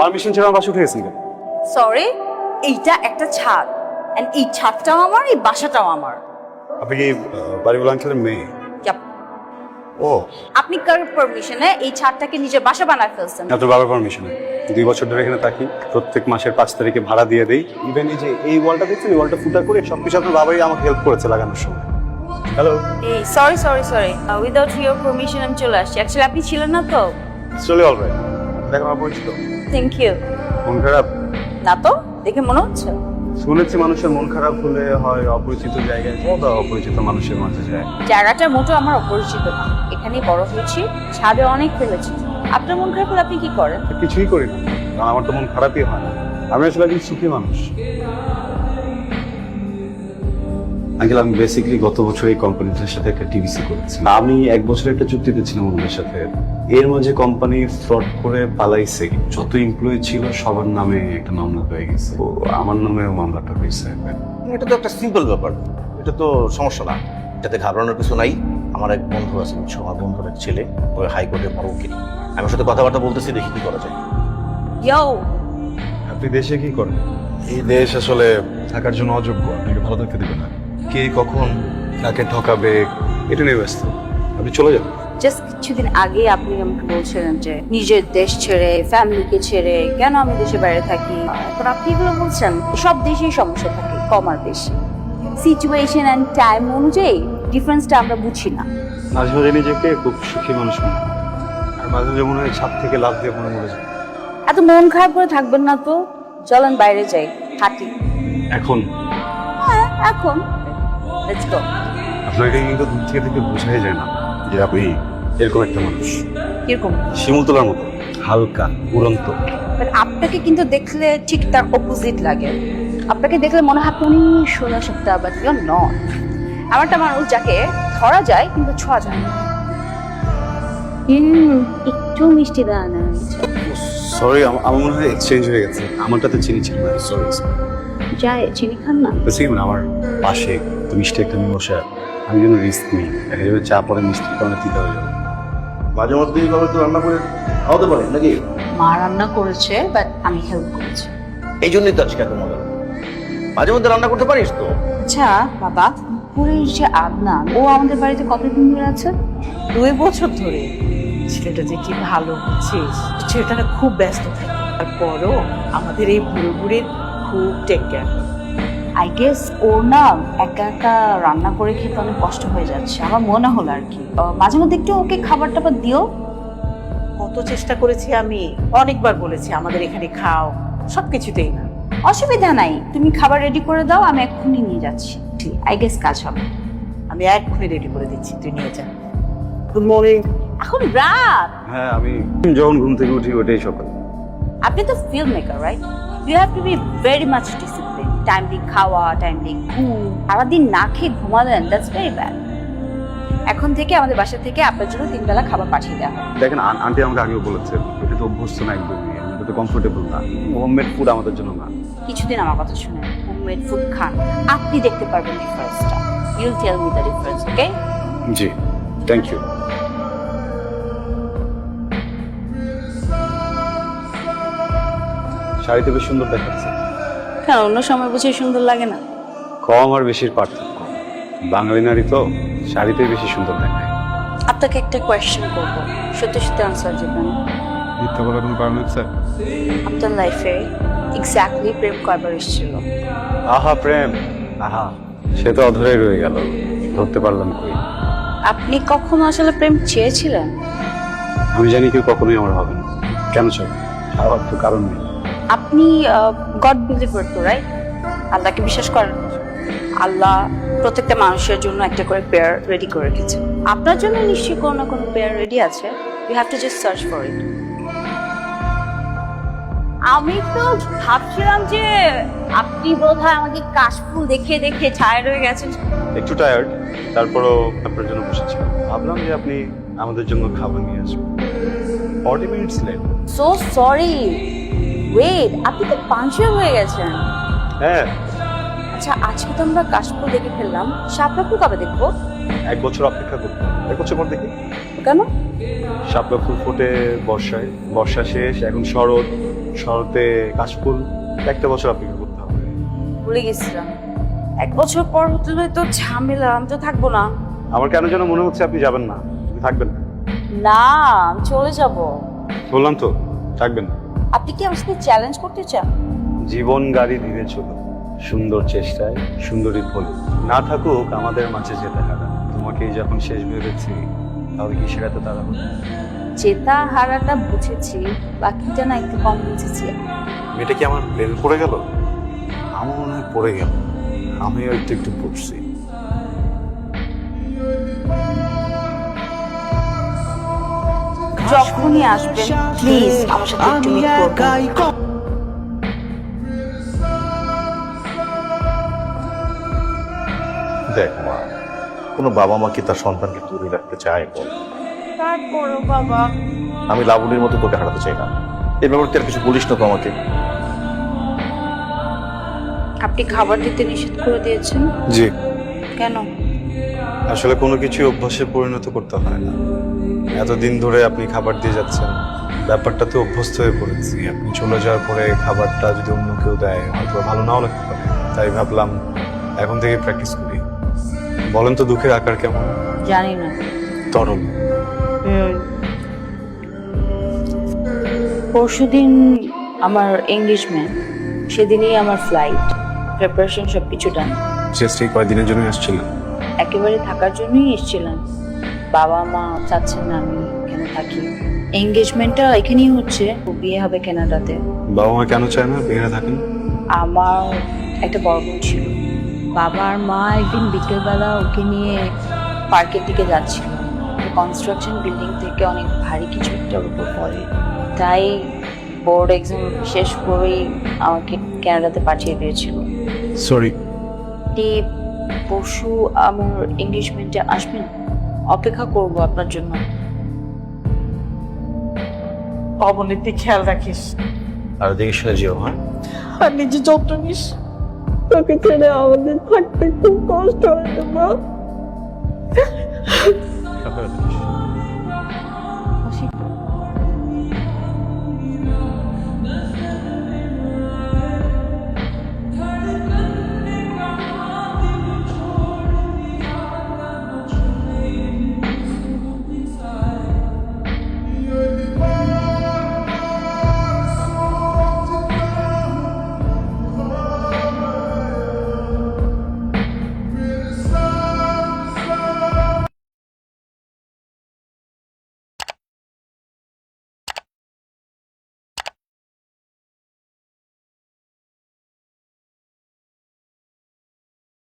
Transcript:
Permission ছাড়া আমার বাসা উঠে গেছেন কেন? সরি, এইটা একটা ছাদ, এন্ড এই ছাদটাও আমার, এই বাসাটাও আমার। আপনি কি বাড়িওয়ালা আঙ্কেলের মেয়ে? Yup. ও, আপনি কার পারমিশনে এই ছাদটাকে নিজের বাসা বানায় ফেলছেন? আপনার বাবার পারমিশনে 2 বছর ধরে এখানে থাকি, প্রত্যেক মাসের 5 তারিখে ভাড়া দিয়ে দেই। ইভেন এই যে এই ওয়ালটা দেখছেন, এই ওয়ালটা ফুটা করে সবকিছু আপনার বাবাই আমাকে হেল্প করেছে লাগানোর সময়। হ্যালো, এই সরি উইদাউট ইউর পারমিশন আমি চলে আসছি। অ্যাকচুয়ালি আপনি ছিলেন না তো। চলে অলরাইট। দেখো আমার পরিচিত। Thank you. মন খারাপ? না তো, দেখে মনে হচ্ছে। শুনেছি মানুষের মন খারাপ হলে হয় অপরিচিত জায়গায় যায় বা অপরিচিত মানুষের মাঝে যায়। জায়গাটা মোটো আমার অপরিচিত না, এখানেই বড় হয়েছি, ছাদে অনেক ফেলেছি। আপনার মন খারাপ হলে আপনি কি করেন? কিছুই করি না, কারণ আমার তো মন খারাপই হয় না। আমি আসলে একজন সুখী মানুষ। আঙ্কেল, আমি বেসিক্যালি গত বছর এই কোম্পানিটার সাথে একটা টিভিসি করেছি। আমি 1 বছর একটা চুক্তিতে ছিলাম ওদের সাথে। এর মাঝে কোম্পানি ফ্রড করে পালাইছে। যত এমপ্লয়ি ছিল সবার নামে একটা মামলা হয়ে গেছে, তো আমার নামেও মামলাটা হয়েছে। এটা তো একটা সিম্পল ব্যাপার, এটা তো সমস্যা না, এটাতে ঘাবড়ানোর কিছু নাই। আমার এক বন্ধু আছে, আমার বন্ধুর এক ছেলে, ওই হাইকোর্টে বড় উকিল। আমি ওর সাথে কথাবার্তা বলতেছি, দেখি কি করা যায়। ইয়ো, আপনি দেশে কি করেন? এই দেশ আসলে থাকার জন্য অযোগ্য, আপনাকে ভালো থাকতে দেবে না। কে কখন কাকে ঠকাবে এটা নিয়ে ব্যস্ত। আপনি চলে যান। জাস্ট কিছুদিন আগে আপনি আমাকে বলছিলেন যে নিজের দেশ ছেড়ে, ফ্যামিলিকে ছেড়ে কেন আমি দেশের বাইরে থাকি। এখন আপনি এগুলো বলছেন। সব দেশেই সমস্যা থাকে, কম আর বেশি। সিচুয়েশন অ্যান্ড টাইম অনুযায়ী ডিফারেন্সটা আমরা বুঝি না। মাঝে মাঝে নিজেকে খুব সুখী মানুষ মনে হয়, আর মাঝে মাঝে মনে হয় ছাদ থেকে লাফ দিয়ে মরে যায়। এত মন খারাপ করে থাকবেন না তো, চলেন বাইরে যাই, হাঁটি। এখন হ্যাঁ, এখন লেটস গো। আপনাকে কিন্তু দূর থেকে থেকে বোঝাই যায় না যে আপনি এরকম একটা মানুষ, কিরকম? শিমুল তোলার মতো হালকা উড়ন্ত। বাট আপনাকে কিন্তু দেখলে ঠিক তার অপোজিট লাগে। আপনাকে দেখলে মনে হয় আপনি অনেক সোজা সপ্তা, বাট ইউ আর নট। আমার একটা মানুষ যাকে ধরা যায় কিন্তু ছোঁয়া যায় না। একটু মিষ্টি দেওয়া না। সরি, আমার মনে হয় এক্সচেঞ্জ হয়ে গেছে। আমারটাতে চিনি ছিল না। সরি। যায়, চিনি খান না? বেসিক্যালি আমার পাশে তো মিষ্টি একটা নিয়ে বসে, আমি যেন রিস্ক নিই, দেখা যাবে চা পরে মিষ্টির কারণে দিতে হয়ে যাবে। মাঝে মধ্যে এইভাবে তো রান্না করে খাওয়াতে পারেন নাকি? মা রান্না করেছে, বাট আমি হেল্প করেছি। এই জন্যই তো আজকে এত মজা। মাঝে মধ্যে রান্না করতে পারিস তো? আচ্ছা বাবা, পুরীর যে আদনান, ও আমাদের বাড়িতে কতদিন ধরে আছে? 2 বছর ধরে। ছেলেটা যে কি ভালো, বুঝছিস? ছেলেটা খুব ব্যস্ত থাকে, তারপরও আমাদের এই বুড়ো বুড়ির খুব টেক কেয়ার। আই গেস ওর না একা একা রান্না করে খেতে অনেক কষ্ট হয়ে যাচ্ছে, আমার মনে হলো আর কি। মাঝে মধ্যে একটু ওকে খাবার টাবার দিও। কত চেষ্টা করেছি আমি, অনেকবার বলেছি আমাদের এখানে খাও, সবকিছুতেই না। অসুবিধা নাই, তুমি খাবার রেডি করে দাও, আমি এক্ষুনি নিয়ে যাচ্ছি। ঠিক, আই গেস কাজ হবে। আমি এক্ষুনি রেডি করে দিচ্ছি, তুই নিয়ে যা। Good morning. এখন রাত। হ্যাঁ, আমি যখন ঘুম থেকে উঠি ওটাই সকাল। আপনি তো film maker, right? You have to be very much discipline. Timely খাওয়া, টাইমলি ঘুম। সারাদিন না খেয়ে ঘুমালেন, দ্যাটস ভেরি ব্যাড। এখন থেকে আমাদের বাসা থেকে আপনার জন্য 3 বেলা খাবার পাঠিয়ে দেওয়া হবে। দেখেন, আন্টি আমাকে আগেও বলেছে এটা তো অভ্যস্ত না একদমই, আমি তো কমফোর্টেবল না। হোমমেড ফুড আমাদের জন্য না। কিছুদিন আমার কথা শুনেন, হোমমেড ফুড খান, আপনি দেখতে পারবেন ডিফারেন্সটা। You'll tell me the difference, okay? জি, থ্যাংক ইউ। শাড়িতে বেশ সুন্দর দেখাচ্ছে। কেন, অন্য সময় বুঝে সুন্দর লাগে না? কম আর বেশির পার্থক্য। বাঙালি নারী তো শাড়িতেই বেশি সুন্দর দেখায়। আপনাকে একটা কোয়েশ্চেন করবো, সত্যি সত্যি আনসার দিবেন। মিথ্যা বলার কোনো কারণ আছে? আপনার লাইফে এক্স্যাক্টলি প্রেম কয়বার এসেছিল? আহা প্রেম, আহা, সে তো অধরেই রয়ে গেল, ধরতে পারলাম কই। আপনি কখনো আসলে প্রেম চেয়েছিলেন? আমি জানি কেউ কখনোই আমার হবে না। কেন চাই? আমার তো কারণ নেই। আপনি গড বিলিভার তো, রাইট? আল্লাহকে বিশ্বাস করেন? আল্লাহ প্রত্যেকটা মানুষের জন্য একটা করে পেয়ার রেডি করে রেখেছে। আপনার জন্য নিশ্চয়ই কোনো না কোনো পেয়ার রেডি আছে। You have to just search for it. আমি তো ভাবছিলাম যে আপনি বোধহয় আমাকে কাশফুল দেখে দেখে টায়ার্ড হয়ে গেছেন। একটু টায়ার্ড, তারপরও আপনার জন্য বসেছিলাম। ভাবলাম যে আপনি আমাদের জন্য খাবার নিয়ে আসবেন। 40 minutes late. So sorry. Wait, আপনি তো পাঞ্চুয়াল হয়ে গেছেন। হ্যাঁ, আচ্ছা, আজকে তো আমরা কাশফুল দেখে ফেললাম, শাপলা ফুল কবে দেখবো? 1 বছর অপেক্ষা করতে। 1 বছর পর দেখি। কেন? শাপলা ফুল ফোটে বর্ষায়, বর্ষা শেষ, এখন শরৎ, শরতে কাশফুল। একটা বছর অপেক্ষা করতে হবে। ভুলে গেছিলাম, 1 বছর পর হতে তো ঝামেলা, আমি তো থাকবো না। আমার কেন যেন মনে হচ্ছে আপনি যাবেন না, আপনি থাকবেন। না, আমি চলে যাব। বললাম তো থাকবেন। আপনি কি আমার সাথে চ্যালেঞ্জ করতে চান? জীবন গাড়ি ধীরে চলো, সুন্দর চেষ্টায় সুন্দরী ফল। না থাকুক আমাদের মাঝে যেতে হারা, তোমাকেই যখন শেষ ভেবেছি, তাহলে কি সেটা তো তারা হলো? জেতা হারাটা বুঝেছি, বাকিটা না একটু কম বুঝেছি। মেয়েটা কি আমার প্রেম পড়ে গেল? আমার মনে হয় পড়ে গেল, আমিও একটু একটু পড়ছি। যখনই আসবেন প্লিজ আমার সাথে একটু মিট করবেন। দেখ মা, কোনো বাবা মা কি তার সন্তানকে দূরে রাখতে চায় বল? তারপরও বাবা, আমি লাবণীর মতো তোকে হারাতে চাই না। এই ব্যাপারে তুই আর কিছু বলিস না তো আমাকে। আপনি খাবার দিতে নিষেধ করে দিয়েছেন জি, কেন? আসলে কোনো কিছু অভ্যাসে পরিণত করতে হয় না। এতদিন ধরে আপনি খাবার দিয়ে যাচ্ছেন, ব্যাপারটাতে অভ্যস্ত হয়ে পড়েছি। আপনি চলে যাওয়ার পরে খাবারটা যদি অন্য কেউ দেয় হয়তো ভালো নাও লাগতে পারে, তাই ভাবলাম এখন থেকে প্র্যাকটিস করি। বলেন তো দুঃখের আকার কেমন? জানি না। তরল। পরশুদিন আমার এঙ্গেজমেন্ট, সেদিনই আমার ফ্লাইট, প্রিপারেশন সব কিছু ডান। জাস্ট এই কয়েকদিনের জন্য আসছিলাম। একেবারে থাকার জন্যই এসেছিলাম। বাবা মা চাচ্ছেন না আমি এখানে থাকি। এঙ্গেজমেন্টটা এখানেই হচ্ছে, বিয়ে হবে কানাডাতে। বাবা মা কেন চায় না বেড়ে থাকেন? আমার একটা বড় বোন ছিল, বাবা আর মা একদিন বিকেলবেলা ওকে নিয়ে পার্কের দিকে যাচ্ছিল। কনস্ট্রাকশন বিল্ডিং থেকে অনেক ভারী কিছু একটার উপর পড়ে, তাই বোর্ড এক্সাম শেষ করেই আমাকে কানাডাতে পাঠিয়ে দিয়েছিল। সরি। আপনি পরশু আমার এঙ্গেজমেন্টে আসবেন? অপেক্ষা করব আপনার জন্য। অবনীতি খেয়াল রাখিস আর দেখে শুনে যেও। হ্যাঁ, আর নিজে যত্ন নিস। তোকে ছেড়ে আমাদের থাকতে খুব কষ্ট হয় মা।